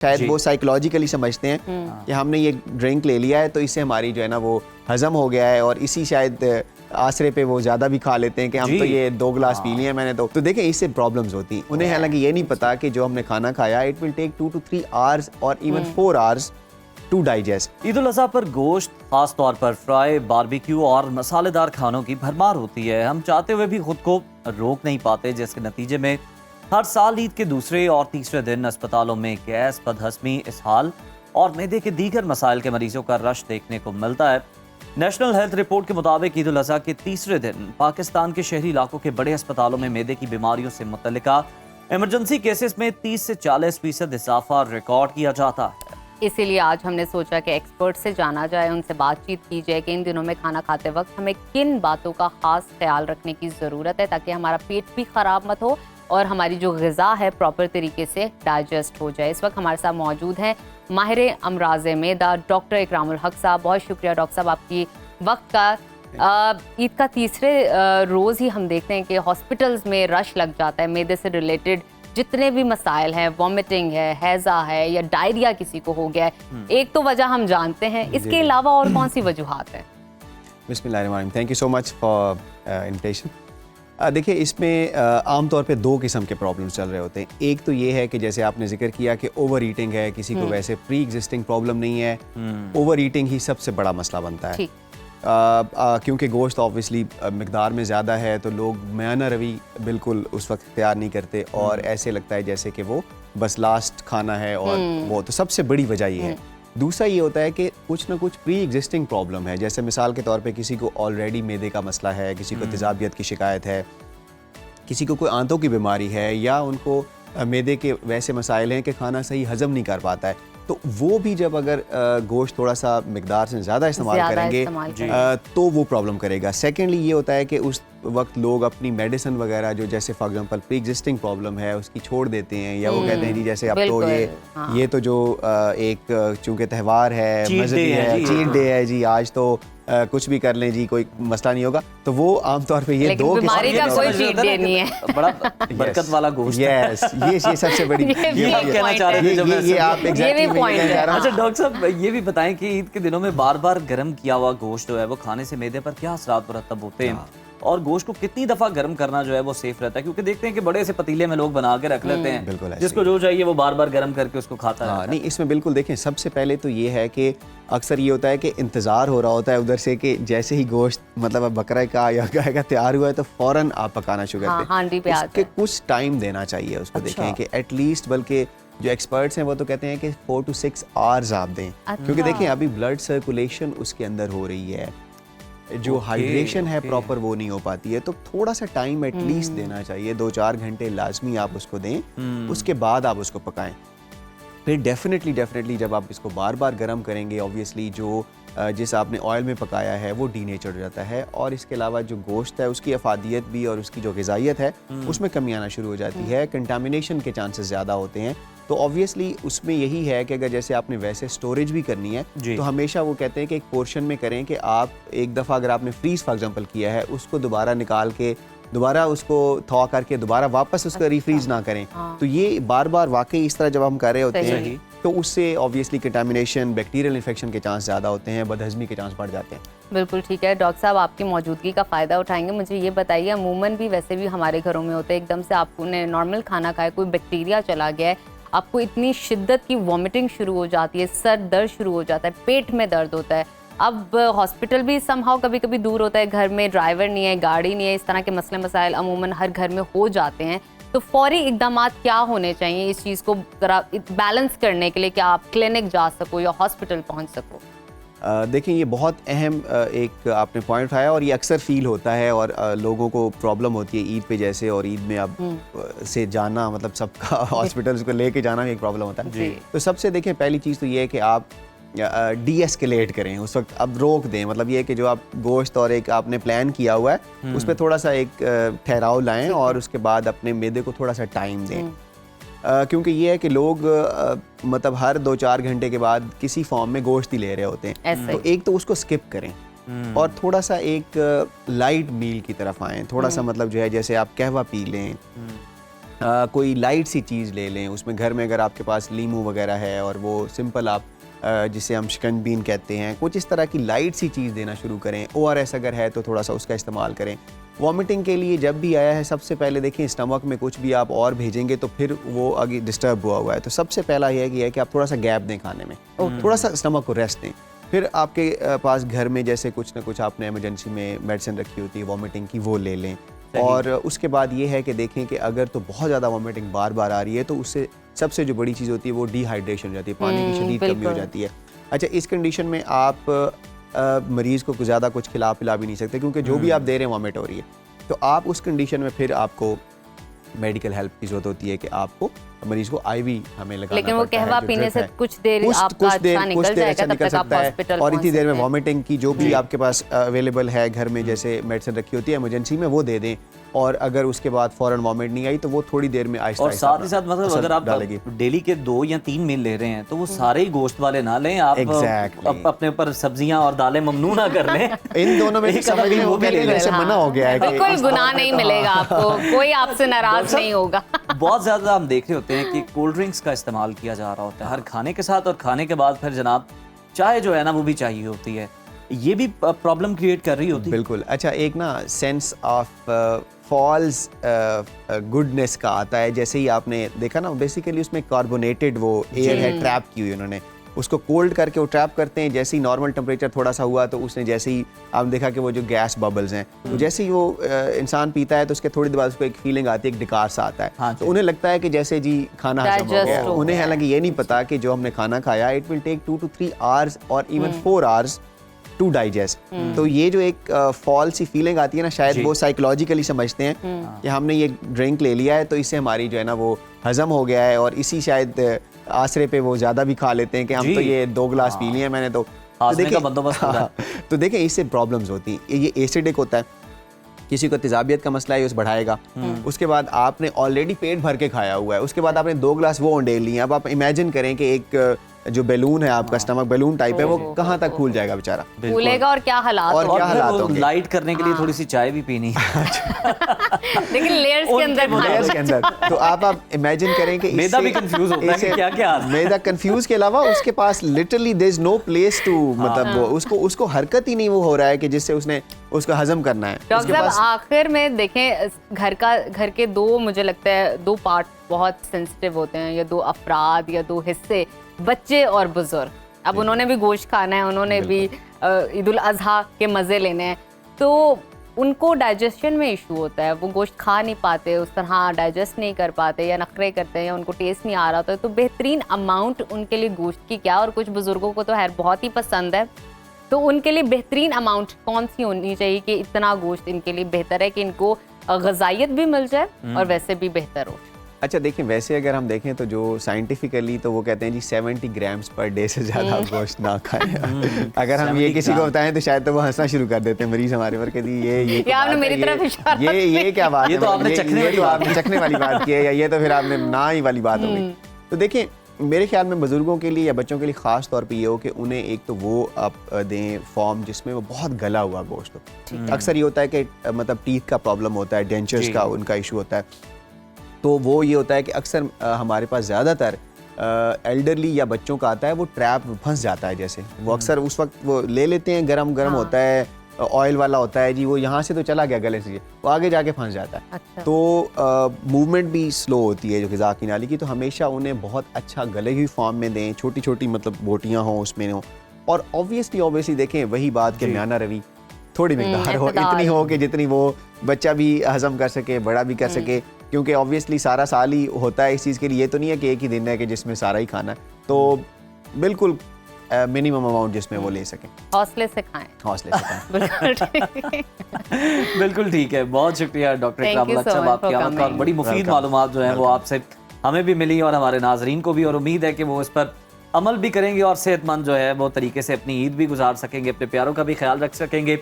शायद वो साइकोलॉजिकली समझते हैं कि हमने ये ड्रिंक ले लिया है तो इससे हमारी जो है ना वो हजम हो गया है, और इसी शायद आसरे पे वो ज़्यादा भी खा लेते हैं कि हम तो ये 2 गिलास पी लिए मैंने तो देखें इससे प्रॉब्लम्स होती हैं उन्हें। हालांकि ये नहीं पता कि जो हमने खाना खाया it will take 2 to 3 hours और even 4 hours to digest. Eid ul Azha पर गोश्त, खास तौर पर फ्राई, बारबेक्यू और मसालेदार खानों की भरमार होती है। हम चाहते हुए भी खुद को रोक नहीं पाते, जिसके नतीजे में हर साल ईद के दूसरे और तीसरे दिन अस्पतालों में गैस, बदहज़मी, इसहाल और मैदे के दीगर मसाइल के मरीजों का रश देखने को मिलता है। नेशनल हेल्थ रिपोर्ट के मुताबिक ईद उल अज़हा के तीसरे दिन पाकिस्तान के शहरी इलाकों के बड़े अस्पतालों में मैदे की बीमारियों से मुतल्लिका इमरजेंसी केसेस में 30 से 40% इजाफा रिकॉर्ड किया जाता है। इसीलिए आज हमने सोचा कि एक्सपर्ट से जाना जाए, उनसे बातचीत की जाए कि इन दिनों में खाना खाते वक्त हमें किन बातों का खास ख्याल रखने की ज़रूरत है ताकि हमारा पेट भी ख़राब मत हो और हमारी जो ग़िज़ा है प्रॉपर तरीके से डाइजेस्ट हो जाए। इस वक्त हमारे साथ मौजूद हैं माहिर अमराज मैदा डॉक्टर इकरामुल हक साहब। बहुत शुक्रिया डॉक्टर साहब आपकी वक्त का। ईद का तीसरे रोज़ ही हम देखते हैं कि हॉस्पिटल्स में रश लग जाता है। मैदे से रिलेटेड जितने भी मसाइल हैं, वॉमिटिंग है, हैज़ा है या डायरिया किसी को हो गया है, एक तो वजह हम जानते हैं, इसके अलावा और कौन सी वजूहात हैं? बिस्मिल्लाहिर्रहमानिर्रहीम, thank you so much for invitation. देखिए इसमें आमतौर पे 2 किस्म के प्रॉब्लम्स चल रहे होते हैं। एक तो ये है कि जैसे आपने जिक्र किया कि ओवर ईटिंग है, किसी को वैसे प्री एग्जिस्टिंग प्रॉब्लम नहीं है, ओवर ईटिंग ही सबसे बड़ा मसला बनता है। क्योंकि गोश्त ऑब्वियसली मिकदार में ज़्यादा है तो लोग मियाना रवि बिल्कुल उस वक्त तैयार नहीं करते और ऐसे लगता है जैसे कि वो बस लास्ट खाना है, और वो तो सबसे बड़ी वजह ये है। दूसरा ये होता है कि कुछ ना कुछ प्री एग्जिस्टिंग प्रॉब्लम है, जैसे मिसाल के तौर पे किसी को ऑलरेडी मैदे का मसला है, किसी को तेज़ाबियत की शिकायत है, किसी को कोई आंतों की बीमारी है, या उनको मैदे के वैसे मसाइल हैं कि खाना सही हजम नहीं कर पाता है, तो वो भी जब अगर गोश्त थोड़ा सा मिकदार से ज़्यादा इस्तेमाल करेंगे तो वो प्रॉब्लम करेगा। सेकेंडली ये होता है कि उस वक्त लोग अपनी मेडिसिन वगैरह जो जैसे for example pre existing problem है उसकी छोड़ देते हैं, या वो कहते हैं जी जैसे अब तो ये तो जो एक चूँकि त्यौहार है, मज़हबी है, चीट डे है जी, आज तो कुछ भी कर लें जी, कोई मसला नहीं होगा, तो वो आमतौर पे ये 2 बीमारी का कोई चीट डे नहीं है, बड़ा बरकत वाला गोश्त। यस, ये सबसे बड़ी ये कहना चाह रहे थे ये आप एग्जैक्टली कह रहा हूं। अच्छा डॉक्टर साहब ये भी बताएं कि ईद के दिनों में बार बार गर्म किया हुआ गोश्त जो है वो खाने से मैदे पर क्या असरात मुरतब होते हैं, और गोश्त को कितनी दफा गर्म करना जो है वो सेफ रहता है, क्योंकि देखते हैं कि बड़े से पतीले में लोग बना के रख लेते हैं, बिल्कुल जिसको जो चाहिए वो बार बार गर्म करके उसको खाता है। नहीं, इसमें बिल्कुल देखें, सबसे पहले तो ये है कि अक्सर ये होता है कि इंतज़ार हो रहा होता है उधर से कि जैसे ही गोश्त मतलब बकरा का या गाय का तैयार हुआ है तो फ़ौरन आप पकाना शुरू करते हैं। उसके कुछ टाइम देना चाहिए उसको। देखें कि एटलीस्ट, बल्कि जो एक्सपर्ट्स हैं वो तो कहते हैं कि 4 to 6 आवर्स आप दें, क्योंकि देखें अभी ब्लड सर्कुलेशन उसके अंदर हो रही है, जो हाइड्रेशन है प्रॉपर वो नहीं हो पाती है, तो थोड़ा सा टाइम एटलीस्ट देना चाहिए, 2-4 घंटे लाजमी आप उसको दें, उसके बाद आप उसको पकाएं। फिर डेफिनेटली जब आप इसको बार बार गर्म करेंगे, ऑब्वियसली जो जिस आपने ऑयल में पकाया है वो डीनेचर हो जाता है, और इसके अलावा जो गोश्त है उसकी अफादियत भी और उसकी जो ग़िज़ाइयत है उसमें कमी आना शुरू हो जाती है, कंटामिनेशन के चांसेस ज़्यादा होते हैं। तो ऑब्वियसली उसमें यही है कि अगर जैसे आपने वैसे स्टोरेज भी करनी है तो हमेशा वो कहते हैं कि एक पोर्शन में करें, कि आप एक दफ़ा अगर आपने फ्रीज़ फॉर एग्जांपल किया है उसको दोबारा निकाल के दोबारा उसको थॉ करके दोबारा वापस उसका रीफ्रीज ना करें। तो ये बार बार वाकई इस तरह जब हम कर रहे होते हैं तो उससे ऑब्वियसली कंटामिनेशन, बैक्टीरियल इन्फेक्शन के चांस ज़्यादा होते हैं, बदहज़मी के चांस बढ़ जाते हैं। बिल्कुल ठीक है डॉक्टर साहब, आपकी मौजूदगी का फ़ायदा उठाएंगे। मुझे ये बताइए, अमूमन भी वैसे भी हमारे घरों में होता है, एकदम से आपने नॉर्मल खाना खाया, कोई बैक्टीरिया चला गया है, आपको इतनी शिद्दत की वॉमिटिंग शुरू हो जाती है, सर दर्द शुरू हो जाता है, पेट में दर्द होता है। अब हॉस्पिटल भी समहाउ कभी कभी दूर होता है, घर में ड्राइवर नहीं है, गाड़ी नहीं है, इस तरह के मसले मसाइल अमूमन हर घर में हो जाते हैं, तो फौरी इक़दामात क्या होने चाहिए इस चीज़ को बैलेंस करने के लिए कि आप क्लिनिक जा सको या हॉस्पिटल पहुंच सको? देखिए ये बहुत अहम एक आपने पॉइंट उठाया, और ये अक्सर फील होता है, और लोगों को प्रॉब्लम होती है ईद पे जैसे, और ईद में अब से जाना मतलब सबका हॉस्पिटल को लेके जाना भी एक प्रॉब्लम होता है। तो सबसे देखें पहली चीज़ तो ये है कि आप डी-एस्केलेट करें उस वक्त, अब रोक दें, मतलब ये कि जो आप गोश्त और एक आपने प्लान किया हुआ है उस पर थोड़ा सा एक ठहराव लाएं, और उसके बाद अपने मैदे को थोड़ा सा टाइम दें, क्योंकि ये है कि लोग मतलब हर 2-4 घंटे के बाद किसी फॉर्म में गोश्त ही ले रहे होते हैं, तो एक तो उसको स्किप करें और थोड़ा सा एक लाइट मील की तरफ आएँ, थोड़ा सा मतलब जो है जैसे आप कहवा पी लें, कोई लाइट सी चीज़ ले लें, उसमें घर में अगर आपके पास लीमू वगैरह है और वो सिंपल आप जिसे हम शिकंजबीन कहते हैं, कुछ इस तरह की लाइट सी चीज़ देना शुरू करें। ORS अगर है तो थोड़ा सा उसका इस्तेमाल करें। वॉमिटिंग के लिए जब भी आया है, सबसे पहले देखें स्टमक में कुछ भी आप और भेजेंगे तो फिर वो आगे डिस्टर्ब हुआ हुआ है, तो सबसे पहला ये है कि आप थोड़ा सा गैप दें खाने में, थोड़ा सा स्टमक को रेस्ट दें। फिर आपके पास घर में जैसे कुछ ना कुछ आपने इमरजेंसी में मेडिसिन रखी होती है वॉमिटिंग की, वो ले लें। और उसके बाद ये है कि देखें कि अगर तो बहुत ज़्यादा वॉमिटिंग बार बार आ रही है तो उससे सबसे जो बड़ी चीज़ होती है वो डिहाइड्रेशन हो जाती है, पानी की शदीद कमी हो जाती है। अच्छा, इस कंडीशन में आप मरीज़ को ज़्यादा कुछ खिला पिला भी नहीं सकते, क्योंकि जो भी आप दे रहे हैं वॉमिट हो रही है। तो आप उस कंडीशन में फिर आपको मेडिकल हेल्प की जरूरत होती है कि आपको मरीज को IV हमें लगाना, लेकिन वो कहवा पीने से कुछ देर आपका अच्छा निकल जाएगा, तब तक आप हॉस्पिटल और इतनी देर में वॉमिटिंग की जो भी आपके पास अवेलेबल है घर में, जैसे मेडिसिन रखी होती है इमरजेंसी में, वो दे दें। और अगर उसके बाद फौरन वॉमिट नहीं आई तो वो थोड़ी देर में आहिस्ता और साथ ही साथ मतलब अगर आप डेली के 2 या 3 मील ले रहे हैं तो वो सारे ही गोश्त वाले ना लें, आप अपने ऊपर सब्जियां और दालें ममनू ना कर लें। इन दोनों में समझ लें वो भी लेने से मना हो गया है, कोई गुनाह नहीं मिलेगा आपको, कोई आपसे नाराज नहीं होगा। बहुत ज्यादा हम देख रहे होते हैं कि कोल्ड ड्रिंक्स का इस्तेमाल किया जा रहा होता है हर खाने के साथ, और खाने के बाद फिर जनाब चाय जो है ना वो भी चाहिए होती है, ये भी प्रॉब्लम क्रिएट कर रही होती है। बिल्कुल। अच्छा, एक ना सेंस ऑफ फॉल्स गुडनेस का आता है, जैसे ही आपने देखा ना, बेसिकली उसमें कार्बोनेटेड वो एयर है ट्रैप की हुई, उन्होंने उसको कोल्ड करके वो ट्रैप करते हैं। जैसे ही नॉर्मल टेम्परेचर थोड़ा सा हुआ तो उसने जैसे ही आपने देखा कि वो जो गैस बबल्स हैं, तो जैसे ही वो इंसान पीता है तो उसके थोड़ी देर बाद उसको एक फीलिंग आती है, एक डिकार सा आता है। हाँ, तो उन्हें लगता है कि जैसे जी खाना हजम हो गया। उन्हें हालांकि ये नहीं पता कि जो हमने खाना खाया it will take 2 to 3 hours और इवन 4 आवर्स टू डाइजेस्ट। तो ये जो एक फॉल सी फीलिंग आती है ना, शायद वो साइकोलॉजिकली समझते हैं कि हमने ये ड्रिंक ले लिया है तो इससे हमारी जो है ना वो हजम हो गया है, और इसी शायद आसरे पे वो ज़्यादा भी खा लेते हैं कि हम तो ये 2 गिलास पी लिए मैंने तो देखिए बंदोबस्त होगा। तो देखें इससे प्रॉब्लम्स होती हैं। ये एसिडिक होता है, किसी को तेजाबियत का मसला है उस बढ़ाएगा। उसके बाद आपने ऑलरेडी पेट भर के खाया हुआ है, उसके बाद आपने 2 गिलास वो ओंडेल लिए। अब आप इमेजिन करें कि एक जो बैलून है आपका, स्टमक बैलून टाइप है, वो कहाँ तक फूल जाएगा बेचारा, फूलेगा, और क्या हालात होंगे। लाइट करने के लिए थोड़ी सी चाय भी पीनी लेकिन लेयर्स के अंदर तो आप इमेजिन करें कि मैदा भी कंफ्यूज होता है क्या क्या मैदा कंफ्यूज के अलावा उसके पास literally there is no place to, मतलब उसको हरकत ही नहीं वो हो रहा है कि जिससे उसने उसको हजम करना है। डॉक्टर साहब, आखिर में देखें, घर के 2 मुझे लगता है 2 पार्ट बहुत सेंसिटिव होते हैं, या 2 अफराद या 2 हिस्से, बच्चे और बुजुर्ग। अब उन्होंने भी गोश्त खाना है, उन्होंने भी ईद उल अजहा के मज़े लेने हैं, तो उनको डाइजेशन में इशू होता है, वो गोश्त खा नहीं पाते, उस तरह डाइजेस्ट नहीं कर पाते, या नखरे करते हैं, या उनको टेस्ट नहीं आ रहा होता है। तो बेहतरीन अमाउंट उनके लिए गोश्त की क्या, और कुछ बुजुर्गों को तो खैर बहुत ही पसंद है, तो उनके लिए बेहतरीन अमाउंट कौन सी होनी चाहिए कि इतना गोश्त इनके लिए बेहतर है कि इनको ग़िज़ाइयत भी मिल जाए और वैसे भी बेहतर हो। अच्छा, देखें वैसे अगर हम देखें तो जो साइंटिफिकली तो वो कहते हैं जी 70 ग्राम्स पर डे से ज़्यादा गोश्त ना खाएं। अगर हम ये किसी को बताएं तो शायद तो वो हंसना शुरू कर देते हैं मरीज हमारे पर कि ये आपने मेरी तरफ इशारा, ये क्या बात है, ये तो आपने चखने वाली बात की है, या ये तो फिर आपने ना ही वाली बात हो गई। तो देखें, मेरे ख्याल में बुजुर्गों के लिए या बच्चों के लिए ख़ास तौर पे ये हो कि उन्हें एक तो वो आप दें फॉर्म जिसमें वो बहुत गला हुआ गोश्त हो। अक्सर ये होता है कि मतलब टीथ का प्रॉब्लम होता है, डेंचर्स का उनका इशू होता है, तो वो ये होता है कि अक्सर हमारे पास ज़्यादातर एल्डरली या बच्चों का आता है, वो ट्रैप फंस जाता है। जैसे वो अक्सर उस वक्त वो ले लेते हैं, गरम होता है, ऑयल वाला होता है जी, वो यहाँ से तो चला गया गले से, वो आगे जाके फंस जाता है। अच्छा। तो मूवमेंट भी स्लो होती है जो ग़िज़ा की नाली की, तो हमेशा उन्हें बहुत अच्छा गले हुई फॉर्म में दें, छोटी छोटी मतलब बोटियाँ हों उसमें हों, और ऑब्वियसली देखें वही बात कि म्याना रवि थोड़ी मिकदार हो, इतनी हो कि जितनी वो बच्चा भी हजम कर सके, बड़ा भी कर सके, क्योंकि ऑब्वियसली सारा साल ही होता है इस चीज़ के लिए, ये तो नहीं है कि एक ही दिन है कि जिसमें सारा ही खाना है। तो बिल्कुल मिनिमम अमाउंट जिसमें वो ले सकें, हौसले से खाएं, हौसले से खाएं। बिल्कुल ठीक है, बहुत शुक्रिया डॉक्टर इकराम, अच्छा बात किया, और बड़ी मुफीद मालूमात जो है वो आपसे हमें भी मिली और हमारे नाजरीन को भी, और उम्मीद है कि वो इस पर अमल भी करेंगे और सेहतमंद जो है वो तरीके से अपनी ईद भी गुजार सकेंगे, अपने प्यारों का भी ख्याल रख सकेंगे।